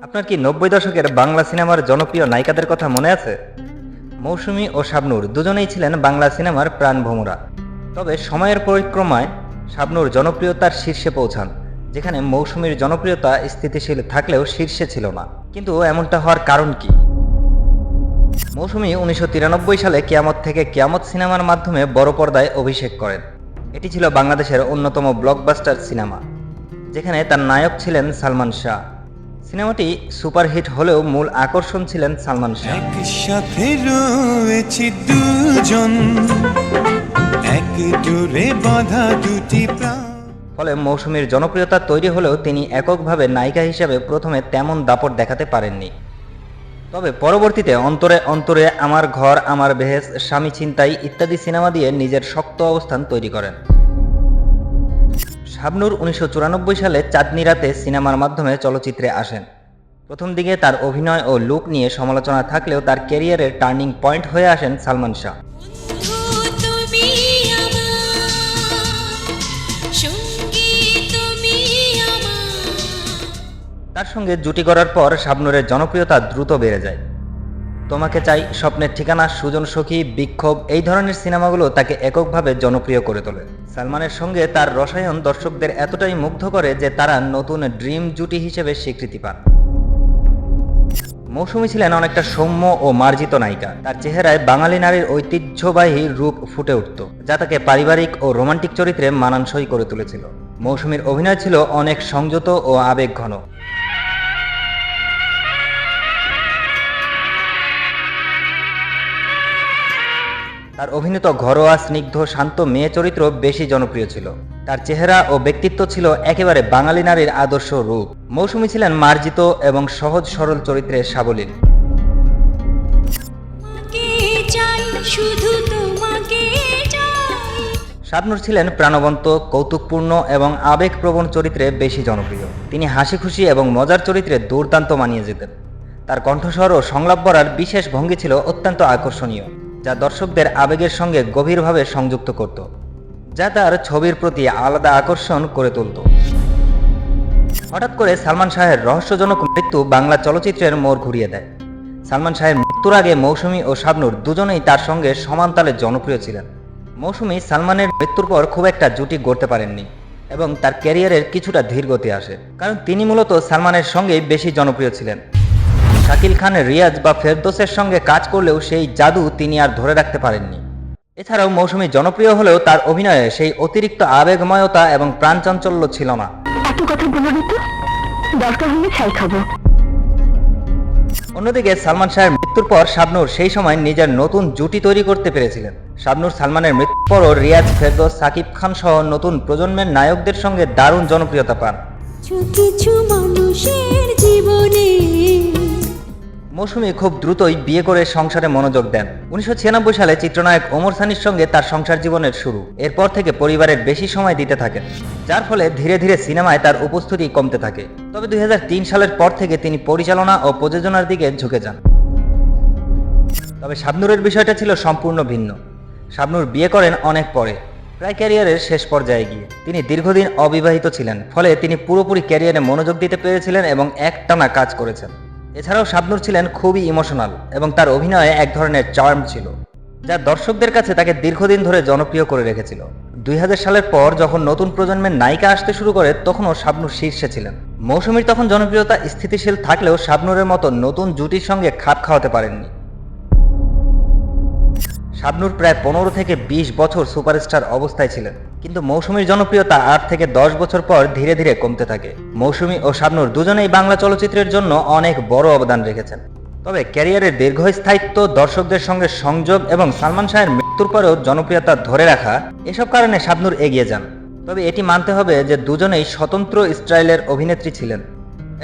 আপনার কি ৯০ দশকের বাংলা সিনেমার জনপ্রিয় নায়িকাদের কথা মনে আছে? মৌসুমী ও শাবনূর দুজনেই ছিলেন বাংলা সিনেমার প্রাণভোমরা। তবে সময়ের পরিক্রমায় শাবনূর জনপ্রিয়তার শীর্ষে পৌঁছান, যেখানে মৌসুমীর জনপ্রিয়তা স্থিতিশীল থাকলেও শীর্ষে ছিল না। কিন্তু এমনটা হওয়ার কারণ কি? মৌসুমী ১৯৯৩ সালে কিয়ামত থেকে কিয়ামত সিনেমার মাধ্যমে বড় পর্দায় অভিষেক করেন। এটি ছিল বাংলাদেশের অন্যতম ব্লকবাস্টার সিনেমা, যেখানে তার নায়ক ছিলেন সালমান শাহ। সিনেমাটি সুপারহিট হলেও মূল আকর্ষণ ছিলেন সালমান শাহ। একসাথে রয়েছি দুজন, এক ডোরে বাঁধা দুটি প্রাণ। ফলে মৌসুমীর জনপ্রিয়তা তৈরি হলেও তিনি এককভাবে নায়িকা হিসেবে প্রথমে তেমন দাপট দেখাতে পারেননি। তবে পরবর্তীতে অন্তরে অন্তরে, আমার ঘর, আমার বেহেশত, স্বামী ছিনতাই ইত্যাদি সিনেমা দিয়ে নিজের শক্ত অবস্থান তৈরি করেন। শাবনূর ১৯৯৪ সালে চাঁদনি রাতে সিনেমার মাধ্যমে চলচ্চিত্রে আসেন। প্রথম দিকে তার অভিনয় ও লুক নিয়ে সমালোচনা থাকলেও তার ক্যারিয়ারের টার্নিং পয়েন্ট হয়ে আসেন সালমান শাহ। তার সঙ্গে জুটি করার পর শাবনূরের জনপ্রিয়তা দ্রুত বেড়ে যায়। তোমাকে চাই, স্বপ্নের ঠিকানা, সুজন সখী, বিক্ষোভ এই ধরনের সিনেমাগুলো তাকে এককভাবে জনপ্রিয় করে তোলে। সালমানের সঙ্গে তার রসায়ন দর্শকদের এতটাই মুগ্ধ করে যে তারা নতুন ড্রিম জুটি হিসেবে স্বীকৃতি পান। মৌসুমী ছিলেন অনেকটা সৌম্য ও মার্জিত নায়িকা। তার চেহারায় বাঙালি নারীর ঐতিহ্যবাহী রূপ ফুটে উঠত, যা তাকে পারিবারিক ও রোমান্টিক চরিত্রে মানানসই করে তুলেছিল। মৌসুমীর অভিনয় ছিল অনেক সংযত ও আবেগঘন। তার অভিনীত ঘরোয়া, স্নিগ্ধ, শান্ত মেয়ে চরিত্র বেশি জনপ্রিয় ছিল। তার চেহারা ও ব্যক্তিত্ব ছিল একেবারে বাঙালি নারীর আদর্শ রূপ। মৌসুমী ছিলেন মার্জিত এবং সহজ সরল চরিত্রে সাবলীল। শাবনূর ছিলেন প্রাণবন্ত, কৌতুকপূর্ণ এবং আবেগপ্রবণ চরিত্রে বেশি জনপ্রিয়। তিনি হাসি খুশি এবং মজার চরিত্রে দুর্দান্ত মানিয়ে যেতেন। তার কণ্ঠস্বর ও সংলাপ বলার বিশেষ ভঙ্গি ছিল অত্যন্ত আকর্ষণীয়, যা দর্শকদের আবেগের সঙ্গে গভীরভাবে সংযুক্ত করত, যা তার ছবির প্রতি আলাদা আকর্ষণ করে তুলত। হঠাৎ করে সালমান শাহের রহস্যজনক মৃত্যু বাংলা চলচ্চিত্রের মোড় ঘুরিয়ে দেয়। সালমান শাহের মৃত্যুর আগে মৌসুমী ও শাবনূর দুজনেই তার সঙ্গে সমান তালে জনপ্রিয় ছিলেন। মৌসুমী সালমানের মৃত্যুর পর খুব একটা জুটি গড়তে পারেননি এবং তার ক্যারিয়ারের কিছুটা ধীরগতি আসে, কারণ তিনি মূলত সালমানের সঙ্গেই বেশি জনপ্রিয় ছিলেন। শাকিল খান, রিয়াজ বা ফেরদৌসের সঙ্গে কাজ করলেও সেই জাদু তিনি আর ধরে রাখতে পারেননি। এছাড়াও মৌসুমী জনপ্রিয় হলেও তার অভিনয়ে সেই অতিরিক্ত আবেগময়তা এবং প্রাণচাঞ্চল্য ছিল না। অন্যদিকে সালমান শাহের মৃত্যুর পর শাবনূর সেই সময় নিজের নতুন জুটি তৈরি করতে পেরেছিলেন। শাবনূর সালমানের মৃত্যুর পরও রিয়াজ, ফেরদৌস, সাকিব খান সহ নতুন প্রজন্মের নায়কদের সঙ্গে দারুণ জনপ্রিয়তা পান। মৌসুমী খুব দ্রুতই বিয়ে করে সংসারে মনোযোগ দেন। ১৯৯৬ সালে চিত্রনায়ক ওমর সানির সঙ্গে তার সংসার জীবনের শুরু। এরপর থেকে পরিবারের বেশি সময় দিতে থাকেন, যার ফলে ধীরে ধীরে সিনেমায় তার উপস্থিতি কমতে থাকে। তবে ২০০৩ সালের পর থেকে তিনি পরিচালনা ও প্রযোজনার দিকে ঝুঁকে যান। তবে শাবনূরের বিষয়টা ছিল সম্পূর্ণ ভিন্ন। শাবনূর বিয়ে করেন অনেক পরে, প্রায় ক্যারিয়ারের শেষ পর্যায়ে গিয়ে। তিনি দীর্ঘদিন অবিবাহিত ছিলেন, ফলে তিনি পুরোপুরি ক্যারিয়ারে মনোযোগ দিতে পেরেছিলেন এবং একটানা কাজ করেছেন। এছাড়াও শাবনূর ছিলেন খুবই ইমোশনাল এবং তার অভিনয়ে এক ধরনের চার্ম ছিল, যা দর্শকদের কাছে তাকে দীর্ঘদিন ধরে জনপ্রিয় করে রেখেছিল। ২০০০ সালের পর যখন নতুন প্রজন্মের নায়িকা আসতে শুরু করে, তখনও শাবনূর শীর্ষে ছিলেন। মৌসুমীর তখন জনপ্রিয়তা স্থিতিশীল থাকলেও শাবনূরের মতো নতুন জুটির সঙ্গে খাপ খাওয়াতে পারেননি। শাবনূর প্রায় ১৫ থেকে ২০ বছর সুপারস্টার অবস্থায় ছিলেন, কিন্তু মৌসুমীর জনপ্রিয়তা ৮ থেকে ১০ বছর পর ধীরে ধীরে কমতে থাকে। মৌসুমী ও শাবনূর দুজনেই বাংলা চলচ্চিত্রের জন্য অনেক বড় অবদান রেখেছেন। তবে ক্যারিয়ারের দীর্ঘস্থায়িত্ব, দর্শকদের সঙ্গে সংযোগ এবং সালমান শাহের মৃত্যুর পরেও জনপ্রিয়তা ধরে রাখা, এসব কারণে শাবনূর এগিয়ে যান। তবে এটি মানতে হবে যে দুজনেই স্বতন্ত্র স্টাইলের অভিনেত্রী ছিলেন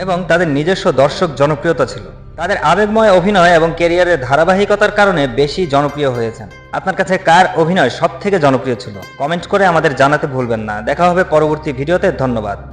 এবং তাদের নিজস্ব দর্শক জনপ্রিয়তা ছিল। তাদের আবেগময় অভিনয় এবং ক্যারিয়ারের ধারাবাহিকতার কারণে বেশি জনপ্রিয় হয়েছেন। আপনার কাছে কার অভিনয় সবথেকে জনপ্রিয় ছিল? কমেন্ট করে আমাদের জানাতে ভুলবেন না। দেখা হবে পরবর্তী ভিডিওতে। ধন্যবাদ।